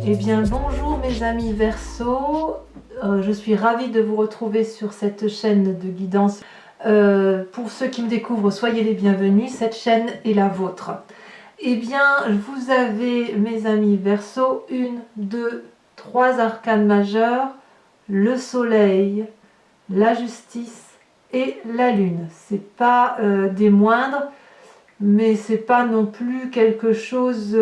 Eh bien bonjour mes amis Verseau, je suis ravie de vous retrouver sur cette chaîne de guidance. Pour ceux qui me découvrent, soyez les bienvenus, cette chaîne est la vôtre. Eh bien vous avez mes amis Verseau, 1, 2, 3 arcanes majeurs, le soleil, la justice et la lune. C'est pas des moindres, mais c'est pas non plus quelque chose...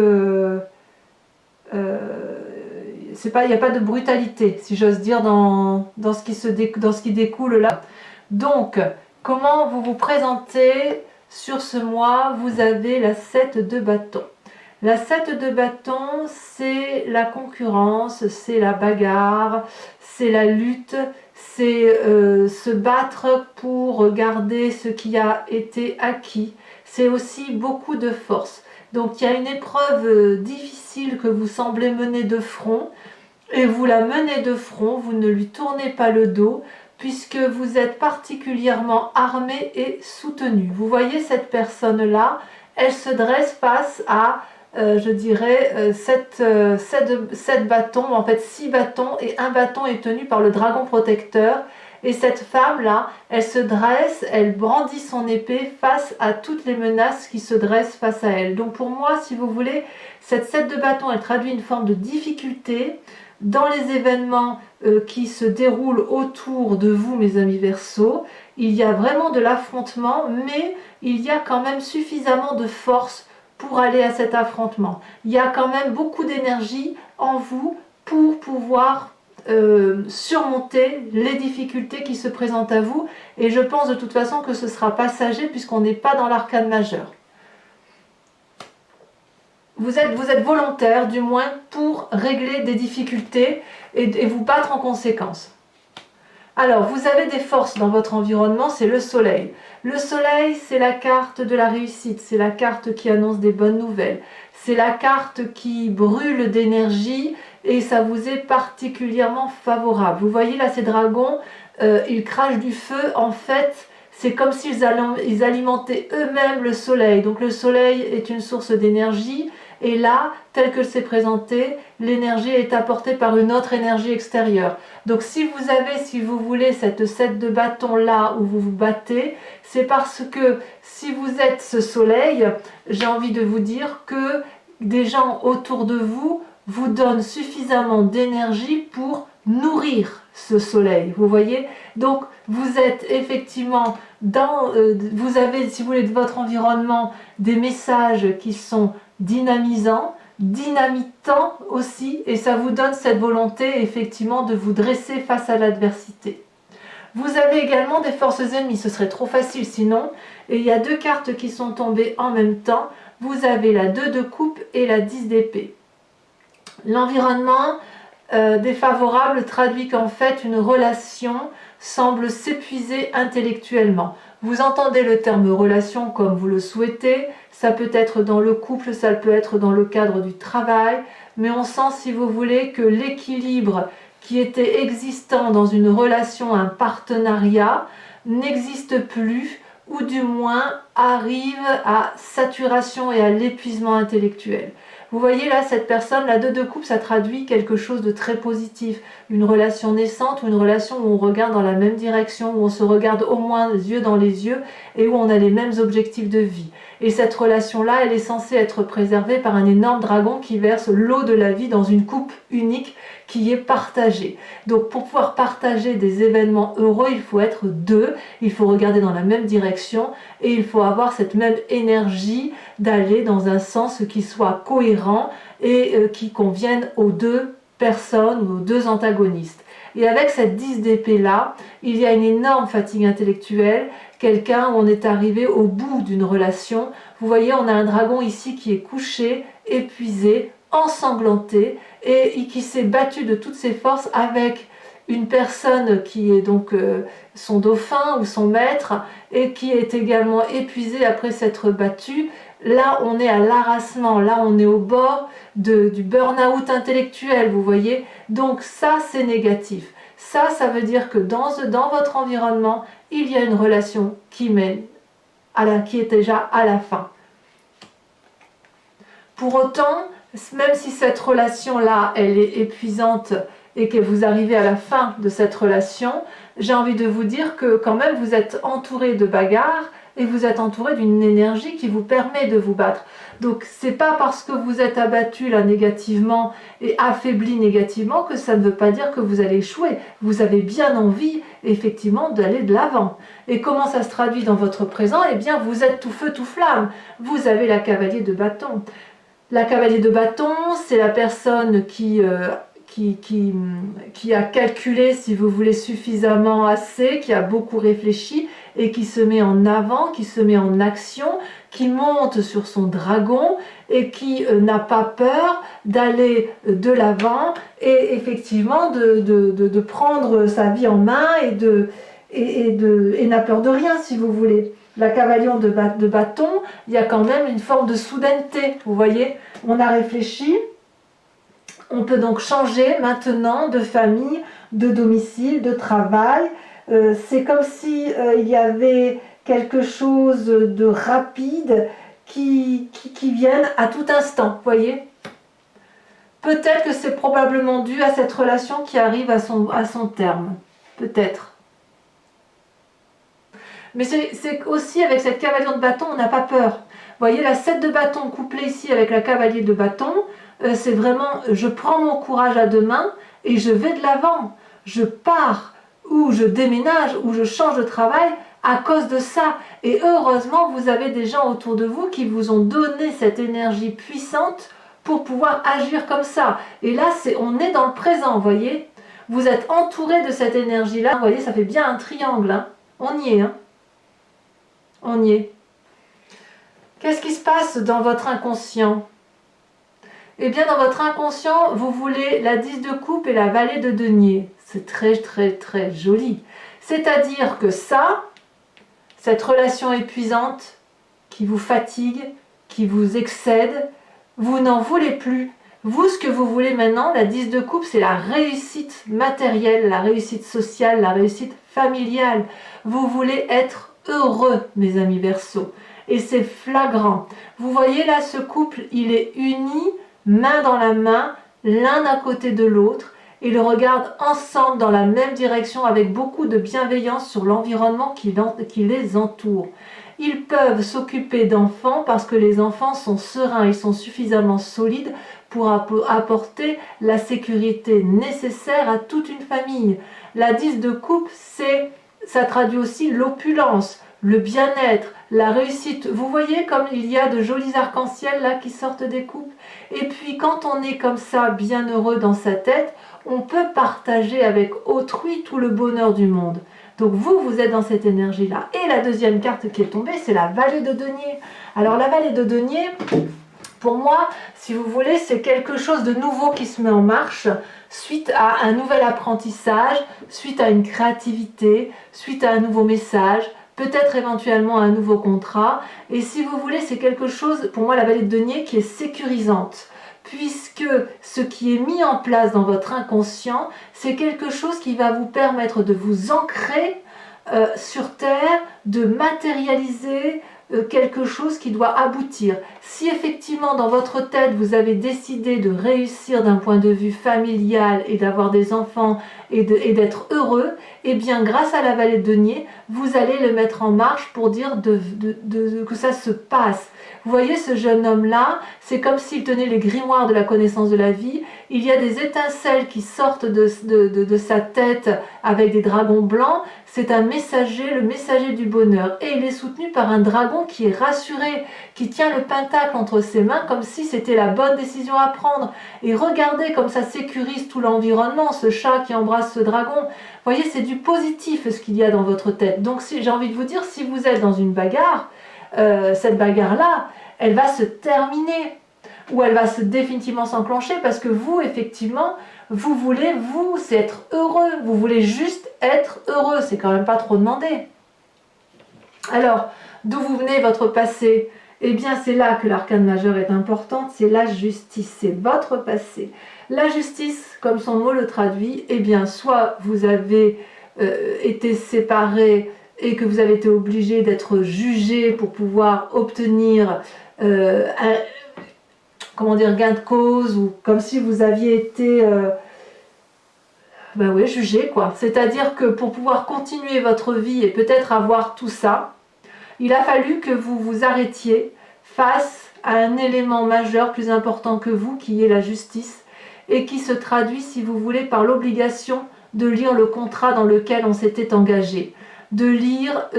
il n'y a pas de brutalité, si j'ose dire, dans ce qui découle là. Donc, comment vous vous présentez sur ce mois? Vous avez la 7 de bâton. La 7 de bâton, c'est la concurrence, c'est la bagarre, c'est la lutte, c'est se battre pour garder ce qui a été acquis. C'est aussi beaucoup de force. Donc il y a une épreuve difficile que vous semblez mener de front, et vous la menez de front, vous ne lui tournez pas le dos, puisque vous êtes particulièrement armé et soutenu. Vous voyez cette personne-là, elle se dresse face à, je dirais, 7 bâtons, en fait 6 bâtons, et un bâton est tenu par le dragon protecteur. Et cette femme-là, elle se dresse, elle brandit son épée face à toutes les menaces qui se dressent face à elle. Donc pour moi, si vous voulez, cette 7 de bâton, elle traduit une forme de difficulté dans les événements qui se déroulent autour de vous, mes amis Verseaux. Il y a vraiment de l'affrontement, mais il y a quand même suffisamment de force pour aller à cet affrontement. Il y a quand même beaucoup d'énergie en vous pour pouvoir surmonter les difficultés qui se présentent à vous, et je pense de toute façon que ce sera passager puisqu'on n'est pas dans l'arcane majeur. Vous êtes volontaire du moins pour régler des difficultés et vous battre en conséquence. Alors vous avez des forces dans votre environnement, c'est le soleil. Le soleil, c'est la carte de la réussite, c'est la carte qui annonce des bonnes nouvelles, c'est la carte qui brûle d'énergie, et ça vous est particulièrement favorable. Vous voyez là ces dragons, ils crachent du feu. En fait, c'est comme s'ils alimentaient eux-mêmes le soleil. Donc le soleil est une source d'énergie, et là, tel que c'est présenté, l'énergie est apportée par une autre énergie extérieure. Donc si vous avez, si vous voulez, cette 7 de bâton là où vous vous battez, c'est parce que si vous êtes ce soleil, j'ai envie de vous dire que des gens autour de vous vous donne suffisamment d'énergie pour nourrir ce soleil, vous voyez. Donc vous êtes effectivement dans, vous avez, si vous voulez, de votre environnement des messages qui sont dynamisants, dynamitants aussi, et ça vous donne cette volonté effectivement de vous dresser face à l'adversité. Vous avez également des forces ennemies, ce serait trop facile sinon, et il y a 2 cartes qui sont tombées en même temps. Vous avez la 2 de coupe et la 10 d'épée. L'environnement défavorable traduit qu'en fait une relation semble s'épuiser intellectuellement. Vous entendez le terme relation comme vous le souhaitez, ça peut être dans le couple, ça peut être dans le cadre du travail, mais on sent, si vous voulez, que l'équilibre qui était existant dans une relation, un partenariat, n'existe plus, ou du moins arrive à saturation et à l'épuisement intellectuel. Vous voyez là, cette personne, la 2 de coupe, ça traduit quelque chose de très positif. Une relation naissante, ou une relation où on regarde dans la même direction, où on se regarde au moins les yeux dans les yeux, et où on a les mêmes objectifs de vie. Et cette relation-là, elle est censée être préservée par un énorme dragon qui verse l'eau de la vie dans une coupe unique qui est partagée. Donc pour pouvoir partager des événements heureux, il faut être 2, il faut regarder dans la même direction, et il faut avoir cette même énergie d'aller dans un sens qui soit cohérent et qui convienne aux 2 personnes ou aux 2 antagonistes. Et avec cette 10 d'épée là, il y a une énorme fatigue intellectuelle, quelqu'un où on est arrivé au bout d'une relation. Vous voyez, on a un dragon ici qui est couché, épuisé, ensanglanté, et qui s'est battu de toutes ses forces avec une personne qui est donc son dauphin ou son maître, et qui est également épuisé après s'être battu. Là on est à l'arasement, là on est au bord du burn-out intellectuel, vous voyez. Donc ça c'est négatif. Ça veut dire que dans votre environnement, il y a une relation qui est déjà à la fin. Pour autant, même si cette relation-là, elle est épuisante et que vous arrivez à la fin de cette relation, j'ai envie de vous dire que quand même vous êtes entouré de bagarres et vous êtes entouré d'une énergie qui vous permet de vous battre. Donc c'est pas parce que vous êtes abattu là négativement et affaibli négativement que ça ne veut pas dire que vous allez échouer. Vous avez bien envie effectivement d'aller de l'avant. Et comment ça se traduit dans votre présent? Eh bien vous êtes tout feu tout flamme. Vous avez la cavalier de bâton. La cavalier de bâton, c'est la personne qui a calculé, si vous voulez, suffisamment assez, qui a beaucoup réfléchi et qui se met en avant, qui se met en action, qui monte sur son dragon et qui n'a pas peur d'aller de l'avant et effectivement de prendre sa vie en main et n'a peur de rien, si vous voulez. La cavalier de bâton, il y a quand même une forme de soudaineté, vous voyez. On a réfléchi. On peut donc changer maintenant de famille, de domicile, de travail. C'est comme si il y avait quelque chose de rapide qui vienne à tout instant, vous voyez. Peut-être que c'est probablement dû à cette relation qui arrive à son terme. Peut-être. Mais c'est aussi avec cette cavalier de bâton, on n'a pas peur. Vous voyez, la 7 de bâton couplée ici avec la cavalier de bâton, c'est vraiment, je prends mon courage à deux mains et je vais de l'avant. Je pars, ou je déménage, ou je change de travail à cause de ça. Et heureusement, vous avez des gens autour de vous qui vous ont donné cette énergie puissante pour pouvoir agir comme ça. Et là, on est dans le présent, vous voyez. Vous êtes entouré de cette énergie-là. Vous voyez, ça fait bien un triangle. Hein. On y est. Hein. On y est. Qu'est-ce qui se passe dans votre inconscient? Eh bien, dans votre inconscient, vous voulez la 10 de coupe et la vallée de denier. C'est très, très, très joli. C'est-à-dire que ça, cette relation épuisante qui vous fatigue, qui vous excède, vous n'en voulez plus. Vous, ce que vous voulez maintenant, la 10 de coupe, c'est la réussite matérielle, la réussite sociale, la réussite familiale. Vous voulez être heureux, mes amis Verseaux. Et c'est flagrant. Vous voyez là, ce couple, il est uni, main dans la main, l'un à côté de l'autre, et le regardent ensemble dans la même direction avec beaucoup de bienveillance sur l'environnement qui les entoure. Ils peuvent s'occuper d'enfants parce que les enfants sont sereins, ils sont suffisamment solides pour apporter la sécurité nécessaire à toute une famille. La 10 de coupe, ça traduit aussi l'opulence, le bien-être, la réussite. Vous voyez comme il y a de jolis arcs-en-ciel là qui sortent des coupes. Et puis quand on est comme ça, bien heureux dans sa tête, on peut partager avec autrui tout le bonheur du monde. Donc vous êtes dans cette énergie-là. Et la deuxième carte qui est tombée, c'est la vallée de denier. Alors la vallée de denier, pour moi, si vous voulez, c'est quelque chose de nouveau qui se met en marche suite à un nouvel apprentissage, suite à une créativité, suite à un nouveau message, peut-être éventuellement un nouveau contrat. Et si vous voulez, c'est quelque chose, pour moi, la vallée de denier qui est sécurisante. Puisque ce qui est mis en place dans votre inconscient, c'est quelque chose qui va vous permettre de vous ancrer sur Terre, de matérialiser quelque chose qui doit aboutir. Si effectivement dans votre tête vous avez décidé de réussir d'un point de vue familial et d'avoir des enfants et d'être heureux, eh bien grâce à la vallée de denier, vous allez le mettre en marche pour dire que ça se passe. Vous voyez ce jeune homme-là, c'est comme s'il tenait les grimoires de la connaissance de la vie. Il y a des étincelles qui sortent de sa tête avec des dragons blancs. C'est un messager, le messager du bonheur. Et il est soutenu par un dragon qui est rassuré, qui tient le pentacle entre ses mains comme si c'était la bonne décision à prendre. Et regardez comme ça sécurise tout l'environnement, ce chat qui embrasse ce dragon. Vous voyez, c'est du positif ce qu'il y a dans votre tête. Donc j'ai envie de vous dire, si vous êtes dans une bagarre, cette bagarre-là, elle va se terminer ou elle va définitivement s'enclencher parce que vous, effectivement, vous voulez, c'est être heureux. Vous voulez juste être heureux. C'est quand même pas trop demandé. Alors, d'où vous venez votre passé? Eh bien, c'est là que l'arcane majeure est importante. C'est la justice. C'est votre passé. La justice, comme son mot le traduit, eh bien, soit vous avez été séparés et que vous avez été obligé d'être jugé pour pouvoir obtenir comment dire, gain de cause, ou comme si vous aviez été ben oui, jugé, quoi. C'est-à-dire que pour pouvoir continuer votre vie et peut-être avoir tout ça, il a fallu que vous vous arrêtiez face à un élément majeur plus important que vous, qui est la justice, et qui se traduit, si vous voulez, par l'obligation de lire le contrat dans lequel on s'était engagé, de lire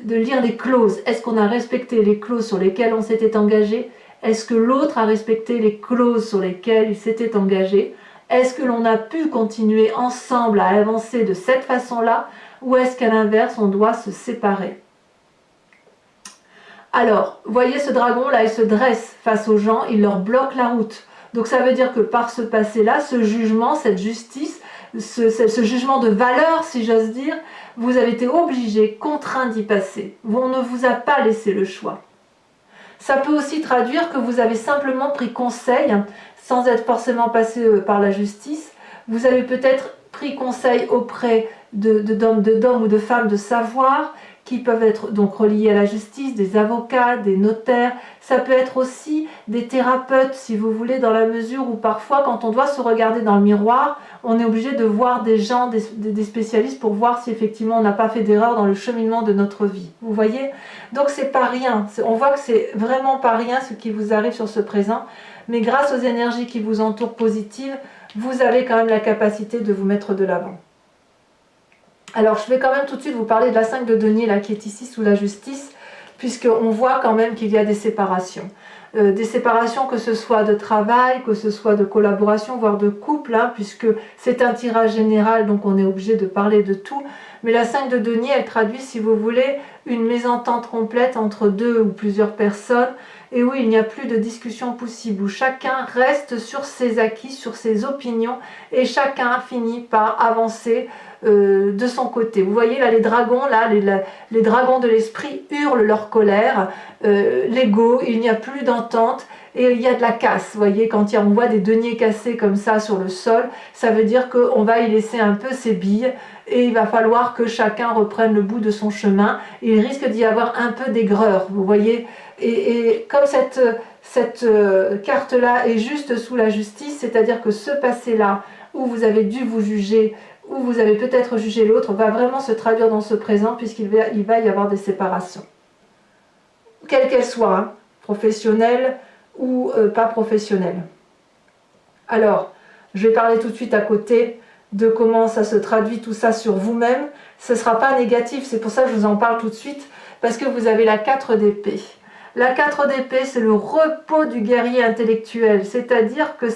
les clauses. Est-ce qu'on a respecté les clauses sur lesquelles on s'était engagé? Est-ce que l'autre a respecté les clauses sur lesquelles il s'était engagé? Est-ce que l'on a pu continuer ensemble à avancer de cette façon-là, ou est-ce qu'à l'inverse, on doit se séparer? Alors, voyez ce dragon-là, il se dresse face aux gens, il leur bloque la route. Donc ça veut dire que par ce passé-là, ce jugement, cette justice, ce jugement de valeur, si j'ose dire, vous avez été obligé, contraint d'y passer. On ne vous a pas laissé le choix. Ça peut aussi traduire que vous avez simplement pris conseil, sans être forcément passé par la justice. Vous avez peut-être pris conseil auprès d'hommes ou de femmes de savoir, qui peuvent être donc reliés à la justice, des avocats, des notaires. Ça peut être aussi des thérapeutes, si vous voulez, dans la mesure où parfois, quand on doit se regarder dans le miroir, on est obligé de voir des gens, des spécialistes, pour voir si effectivement on n'a pas fait d'erreur dans le cheminement de notre vie. Vous voyez? Donc c'est pas rien. On voit que c'est vraiment pas rien ce qui vous arrive sur ce présent, mais grâce aux énergies qui vous entourent positives, vous avez quand même la capacité de vous mettre de l'avant. Alors, je vais quand même tout de suite vous parler de la 5 de denier, là, qui est ici sous la justice, puisqu'on voit quand même qu'il y a des séparations. Des séparations, que ce soit de travail, que ce soit de collaboration, voire de couple, hein, puisque c'est un tirage général, donc on est obligé de parler de tout. Mais la 5 de denier, elle traduit, si vous voulez, une mésentente complète entre deux ou plusieurs personnes, et où il n'y a plus de discussion possible, où chacun reste sur ses acquis, sur ses opinions, et chacun finit par avancer de son côté. Vous voyez là les dragons, là, les dragons de l'esprit hurlent leur colère, l'ego, il n'y a plus d'entente, et il y a de la casse. Vous voyez, quand on voit des deniers cassés comme ça sur le sol, ça veut dire qu'on va y laisser un peu ses billes, et il va falloir que chacun reprenne le bout de son chemin. Il risque d'y avoir un peu d'aigreur, vous voyez. Et comme cette carte-là est juste sous la justice, c'est-à-dire que ce passé-là, où vous avez dû vous juger, où vous avez peut-être jugé l'autre, va vraiment se traduire dans ce présent, puisqu'il va y avoir des séparations. Quelles qu'elles soient, hein, professionnelles ou pas professionnelles. Alors, je vais parler tout de suite à côté de comment ça se traduit tout ça sur vous-même. Ce ne sera pas négatif, c'est pour ça que je vous en parle tout de suite, parce que vous avez la 4 d'épée. La 4 d'épée, c'est le repos du guerrier intellectuel, c'est-à-dire que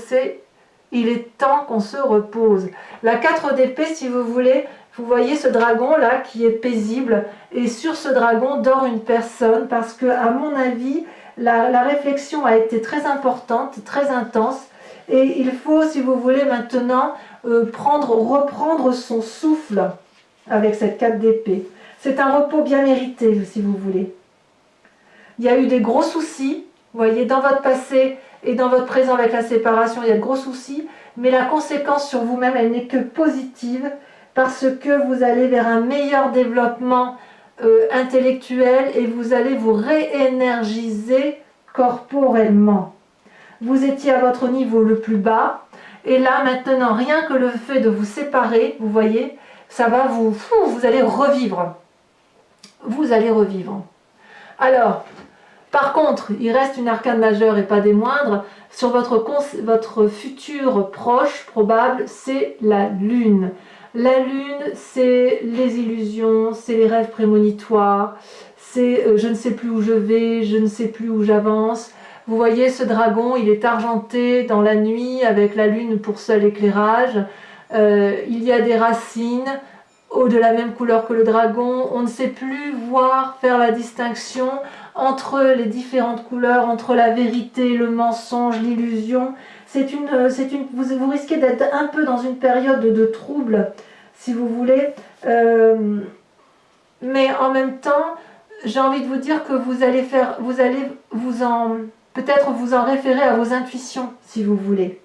il est temps qu'on se repose. La 4 d'épée, si vous voulez, vous voyez ce dragon-là qui est paisible, et sur ce dragon dort une personne, parce que, à mon avis, la réflexion a été très importante, très intense, et il faut, si vous voulez, maintenant reprendre son souffle avec cette 4 d'épée. C'est un repos bien mérité, si vous voulez. Il y a eu des gros soucis, vous voyez, dans votre passé et dans votre présent avec la séparation, il y a de gros soucis, mais la conséquence sur vous-même, elle n'est que positive, parce que vous allez vers un meilleur développement intellectuel, et vous allez vous réénergiser corporellement. Vous étiez à votre niveau le plus bas, et là maintenant, rien que le fait de vous séparer, vous voyez, ça va vous allez revivre. Vous allez revivre. Alors, par contre, il reste une arcane majeure et pas des moindres. Sur votre futur proche, probable, c'est la lune. La lune, c'est les illusions, c'est les rêves prémonitoires, c'est je ne sais plus où je vais, je ne sais plus où j'avance. Vous voyez ce dragon, il est argenté dans la nuit avec la lune pour seul éclairage. Il y a des racines de la même couleur que le dragon. On ne sait plus faire la distinction entre les différentes couleurs, entre la vérité, le mensonge, l'illusion. Vous risquez d'être un peu dans une période de trouble, si vous voulez. Mais en même temps, j'ai envie de vous dire que vous allez peut-être vous en référer à vos intuitions, si vous voulez.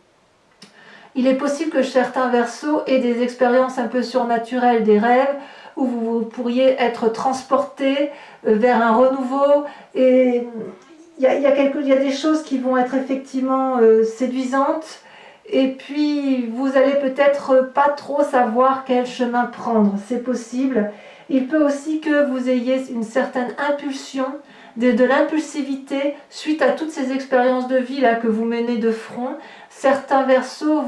Il est possible que certains Verseaux aient des expériences un peu surnaturelles, des rêves, où vous pourriez être transporté vers un renouveau. Et il y a des choses qui vont être effectivement séduisantes, et puis vous allez peut-être pas trop savoir quel chemin prendre, c'est possible. Il peut aussi que vous ayez une certaine impulsion, de l'impulsivité suite à toutes ces expériences de vie là que vous menez de front. Certains Verseaux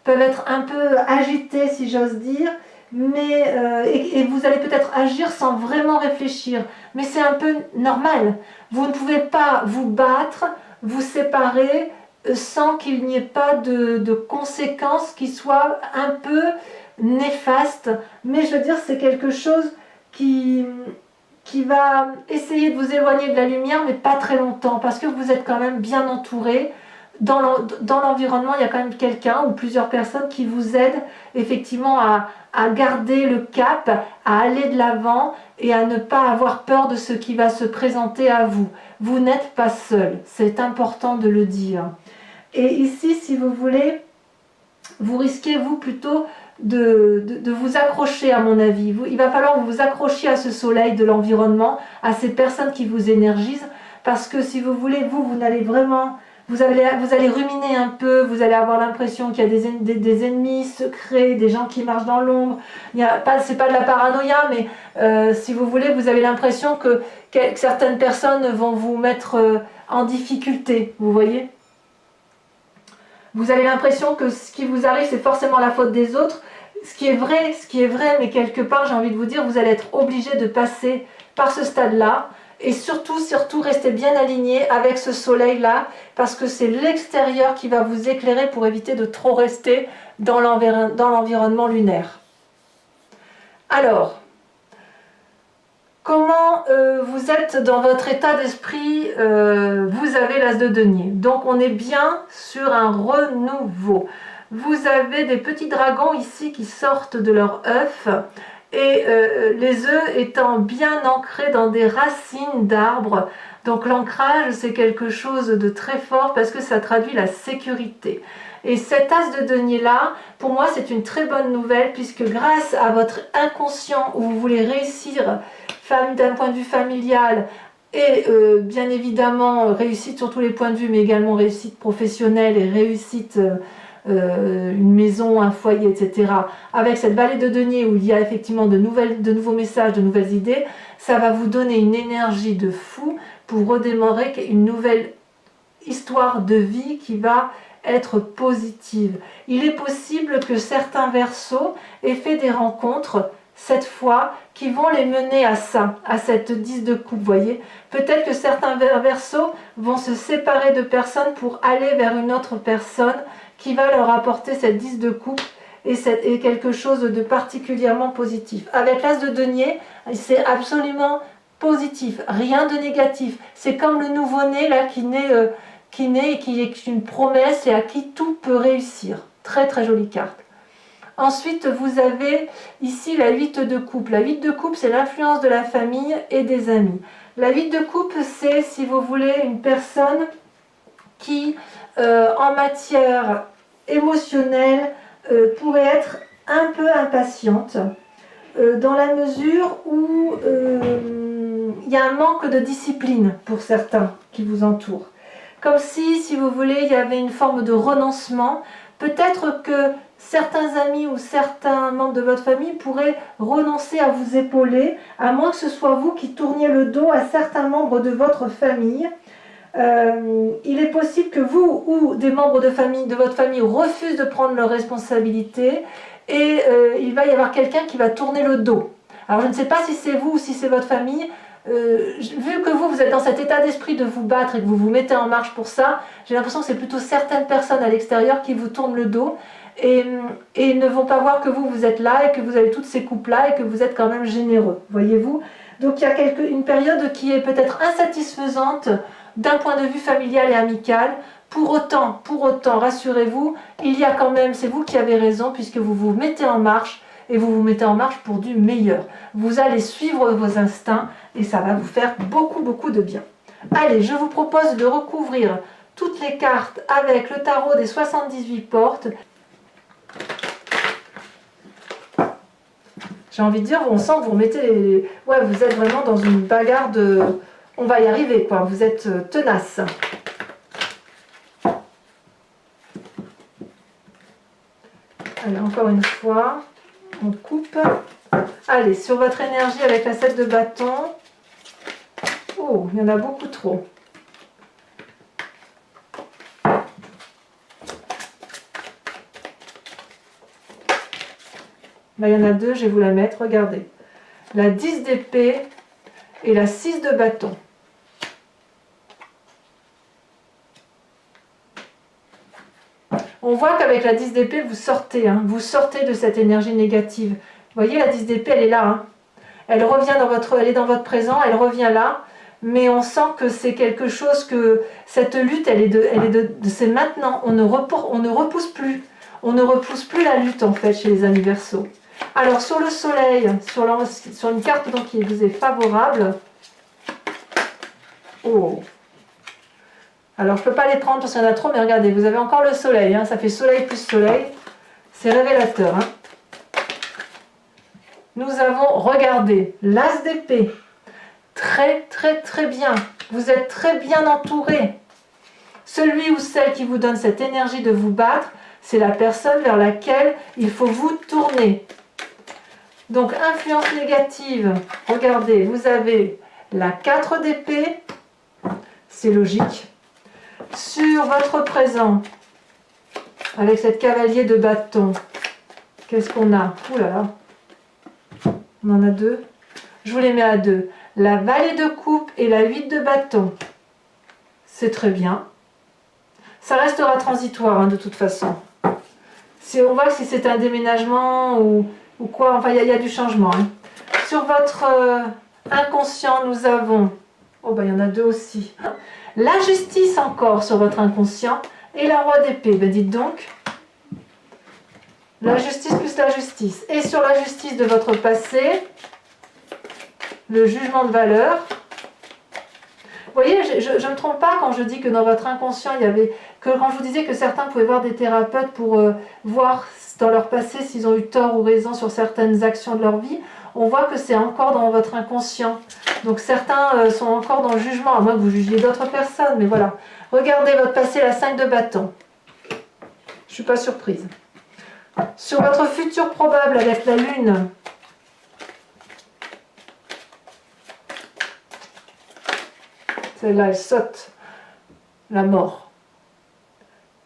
peuvent être un peu agités, si j'ose dire, mais et vous allez peut-être agir sans vraiment réfléchir, mais c'est un peu normal. Vous ne pouvez pas vous battre, vous séparer sans qu'il n'y ait pas de conséquences qui soient un peu néfastes, mais je veux dire c'est quelque chose qui va essayer de vous éloigner de la lumière, mais pas très longtemps, parce que vous êtes quand même bien entouré. Dans l'environnement, il y a quand même quelqu'un ou plusieurs personnes qui vous aident effectivement à garder le cap, à aller de l'avant et à ne pas avoir peur de ce qui va se présenter à vous. Vous n'êtes pas seul, c'est important de le dire. Et ici, si vous voulez, vous risquez vous plutôt de vous accrocher, à mon avis. Il va falloir que vous vous accrochiez à ce soleil de l'environnement, à ces personnes qui vous énergisent, parce que si vous voulez, vous n'allez vraiment... Vous allez ruminer un peu, vous allez avoir l'impression qu'il y a des ennemis secrets, des gens qui marchent dans l'ombre. C'est pas de la paranoïa, mais si vous voulez, vous avez l'impression que certaines personnes vont vous mettre en difficulté, vous voyez. Vous avez l'impression que ce qui vous arrive, c'est forcément la faute des autres. Ce qui est vrai, mais quelque part, j'ai envie de vous dire, vous allez être obligé de passer par ce stade-là. Et surtout, restez bien aligné avec ce soleil-là, parce que c'est l'extérieur qui va vous éclairer pour éviter de trop rester dans l'environnement lunaire. Alors, comment vous êtes dans votre état d'esprit? Vous avez l'as de denier. Donc, on est bien sur un renouveau. Vous avez des petits dragons ici qui sortent de leur œuf. Et les œufs étant bien ancrés dans des racines d'arbres. Donc l'ancrage, c'est quelque chose de très fort parce que ça traduit la sécurité. Et cet as de denier-là, pour moi, c'est une très bonne nouvelle puisque grâce à votre inconscient où vous voulez réussir d'un point de vue familial et bien évidemment réussite sur tous les points de vue, mais également réussite professionnelle et réussite... une maison, un foyer, etc. Avec cette vallée de denier où il y a effectivement de nouveaux messages, de nouvelles idées, ça va vous donner une énergie de fou pour redémarrer une nouvelle histoire de vie qui va être positive. Il est possible que certains Verseaux aient fait des rencontres cette fois qui vont les mener à ça, à cette 10 de coupe, vous voyez. Peut-être que certains Verseaux vont se séparer de personnes pour aller vers une autre personne qui va leur apporter cette 10 de coupe et quelque chose de particulièrement positif. Avec l'as de denier, c'est absolument positif, rien de négatif. C'est comme le nouveau-né là qui naît et qui est une promesse et à qui tout peut réussir. Très très jolie carte. Ensuite, vous avez ici la 8 de coupe. La 8 de coupe, c'est l'influence de la famille et des amis. La 8 de coupe, c'est, si vous voulez, une personne qui, en matière émotionnelle, pourrait être un peu impatiente, dans la mesure où il y a un manque de discipline pour certains qui vous entourent. Comme si vous voulez, il y avait une forme de renoncement. Peut-être que certains amis ou certains membres de votre famille pourraient renoncer à vous épauler, à moins que ce soit vous qui tourniez le dos à certains membres de votre famille. Il est possible que vous ou des membres de votre famille refusent de prendre leurs responsabilités et il va y avoir quelqu'un qui va tourner le dos. Alors je ne sais pas si c'est vous ou si c'est votre famille. Vu que vous êtes dans cet état d'esprit de vous battre et que vous vous mettez en marche pour ça, j'ai l'impression que c'est plutôt certaines personnes à l'extérieur qui vous tournent le dos et ne vont pas voir que vous êtes là et que vous avez toutes ces coupes-là et que vous êtes quand même généreux, voyez-vous. Donc il y a une période qui est peut-être insatisfaisante d'un point de vue familial et amical. Pour autant, rassurez-vous, il y a quand même, c'est vous qui avez raison puisque vous vous mettez en marche et vous vous mettez en marche pour du meilleur. Vous allez suivre vos instincts et ça va vous faire beaucoup, beaucoup de bien. Allez, je vous propose de recouvrir toutes les cartes avec le tarot des 78 portes. J'ai envie de dire, on sent que vous remettez ouais, vous êtes vraiment dans une bagarre de On va y arriver, quoi. Vous êtes tenace. Allez, encore une fois, on coupe. Allez, sur votre énergie avec la 7 de bâton. Oh, il y en a beaucoup trop. Là, il y en a deux, je vais vous la mettre, regardez. La 10 d'épée et la 6 de bâton. On voit qu'avec la 10 d'épée, vous sortez de cette énergie négative. Vous voyez, la 10 d'épée, elle est là. Hein. Elle revient elle est dans votre présent, elle revient là. Mais on sent que c'est quelque chose que cette lutte, c'est maintenant. On ne repousse plus. On ne repousse plus la lutte, en fait, chez les amis Verseaux. Alors, sur le soleil, sur une carte donc, qui vous est favorable. Oh! Alors, je ne peux pas les prendre parce qu'il y en a trop, mais regardez, vous avez encore le soleil. Hein, ça fait soleil plus soleil. C'est révélateur. Hein. Nous avons, regardez, l'as d'épée. Très, très, très bien. Vous êtes très bien entouré. Celui ou celle qui vous donne cette énergie de vous battre, c'est la personne vers laquelle il faut vous tourner. Donc, influence négative. Regardez, vous avez la 4 d'épée. C'est logique. Sur votre présent, avec cette cavalier de bâton, qu'est-ce qu'on a? Ouh là là. On en a deux. Je vous les mets à deux. La vallée de coupe et la 8 de bâton. C'est très bien. Ça restera transitoire hein, de toute façon. On voit que si c'est un déménagement ou quoi, enfin il y a du changement. Hein. Sur votre inconscient, nous avons... Oh ben il y en a deux aussi. La justice encore sur votre inconscient et la roi d'épée. Ben dites donc. La justice plus la justice. Et sur la justice de votre passé... Le jugement de valeur. Vous voyez, je ne me trompe pas quand je dis que dans votre inconscient, quand je vous disais que certains pouvaient voir des thérapeutes pour voir dans leur passé s'ils ont eu tort ou raison sur certaines actions de leur vie, on voit que c'est encore dans votre inconscient. Donc certains sont encore dans le jugement, à moins que vous jugiez d'autres personnes, mais voilà. Regardez votre passé, la 5 de bâton. Je ne suis pas surprise. Sur votre futur probable avec la lune, celle-là, elle saute. La mort.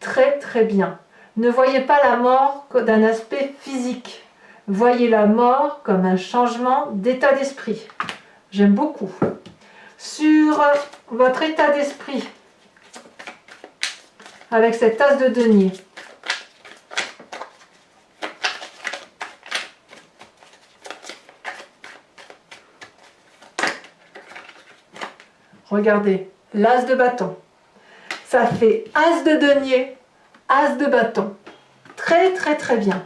Très, très bien. Ne voyez pas la mort d'un aspect physique. Voyez la mort comme un changement d'état d'esprit. J'aime beaucoup. Sur votre état d'esprit, avec cette as de denier, regardez, l'as de bâton. Ça fait as de denier, as de bâton. Très, très, très bien.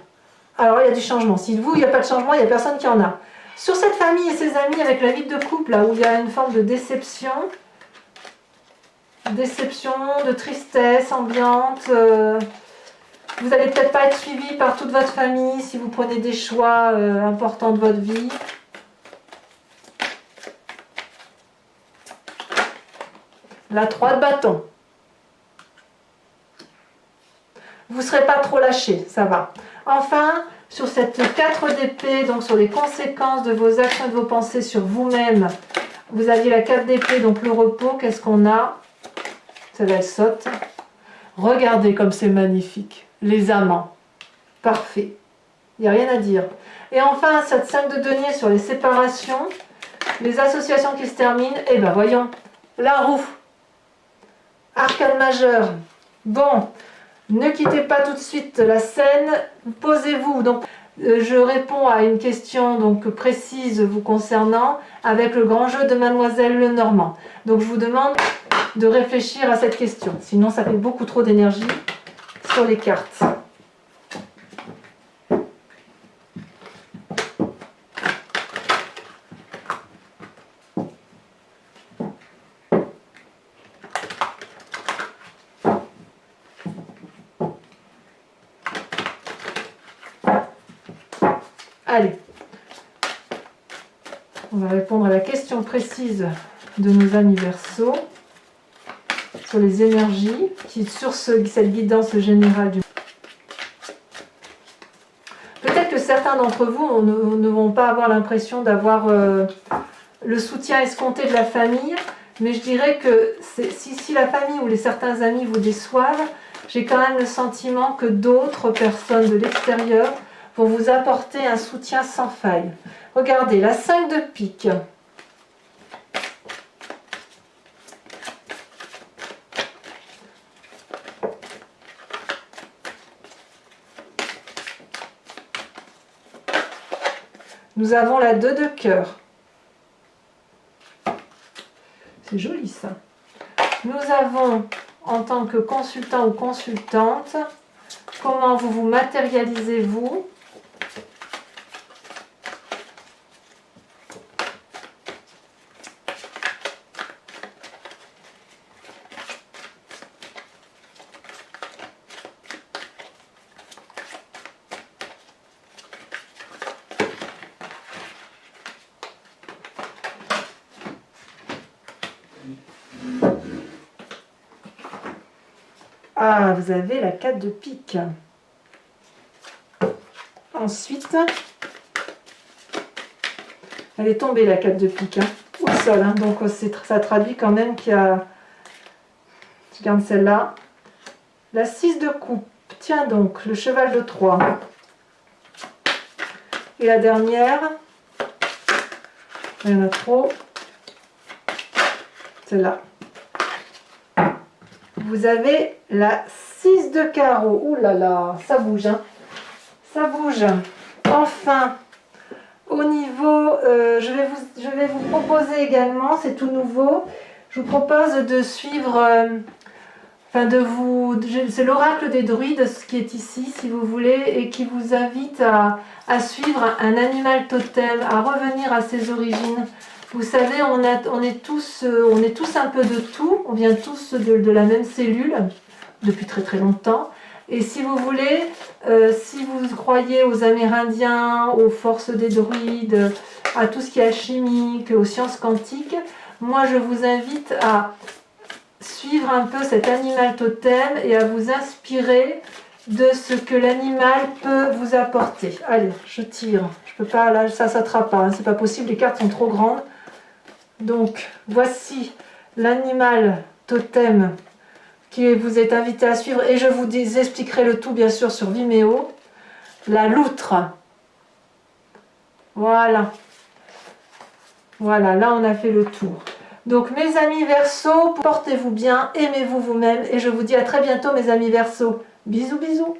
Alors, il y a du changement. Si vous, il n'y a pas de changement, il n'y a personne qui en a. Sur cette famille et ses amis, avec la vie de couple, là où il y a une forme de déception, de tristesse ambiante, vous n'allez peut-être pas être suivi par toute votre famille si vous prenez des choix importants de votre vie. La 3 de bâton. Vous ne serez pas trop lâché, ça va. Enfin, sur cette 4 d'épée, donc sur les conséquences de vos actions et de vos pensées sur vous-même, vous aviez la 4 d'épée, donc le repos, qu'est-ce qu'on a? Celle-là, elle saute. Regardez comme c'est magnifique. Les amants. Parfait. Il n'y a rien à dire. Et enfin, cette 5 de denier sur les séparations, les associations qui se terminent, et ben voyons, la roue. Arcane majeur. Bon, ne quittez pas tout de suite la scène, posez-vous. Donc, je réponds à une question donc précise vous concernant avec le grand jeu de Mademoiselle Lenormand. Donc, je vous demande de réfléchir à cette question. Sinon, ça fait beaucoup trop d'énergie sur les cartes. Allez, on va répondre à la question précise de nos amis Verseaux, sur les énergies, sur cette guidance générale du... Peut-être que certains d'entre vous ne vont pas avoir l'impression d'avoir le soutien escompté de la famille, mais je dirais que si la famille ou certains amis vous déçoivent, j'ai quand même le sentiment que d'autres personnes de l'extérieur vont vous apporter un soutien sans faille. Regardez, la 5 de pique. Nous avons la 2 de cœur. C'est joli ça. Nous avons, en tant que consultant ou consultante, comment vous matérialisez-vous? Ah, vous avez la 4 de pique. Ensuite, elle est tombée la 4 de pique, hein, au sol. Hein, donc ça traduit quand même qu'il y a... Je garde celle-là. La 6 de coupe. Tiens donc, le cheval de 3. Et la dernière, il y en a trop. Celle-là. Vous avez la 6 de carreau. Ouh là là, ça bouge, hein. Ça bouge. Enfin, au niveau, je vais vous proposer également, c'est tout nouveau, je vous propose de suivre, c'est l'oracle des druides, ce qui est ici, si vous voulez, et qui vous invite à suivre un animal totem, à revenir à ses origines. Vous savez, on est tous un peu de tout, on vient tous de la même cellule, depuis très très longtemps. Et si vous voulez, si vous croyez aux Amérindiens, aux forces des druides, à tout ce qui est alchimique, aux sciences quantiques, moi je vous invite à suivre un peu cet animal totem et à vous inspirer de ce que l'animal peut vous apporter. Allez, je tire. Je peux pas, là, ça s'attrape pas, hein, c'est pas possible, les cartes sont trop grandes. Donc, voici l'animal totem qui vous est invité à suivre, et je vous expliquerai le tout bien sûr sur Vimeo. La loutre. Voilà. Voilà, là on a fait le tour. Donc mes amis Verseaux, portez-vous bien, aimez-vous vous-même, et je vous dis à très bientôt mes amis Verseaux. Bisous bisous.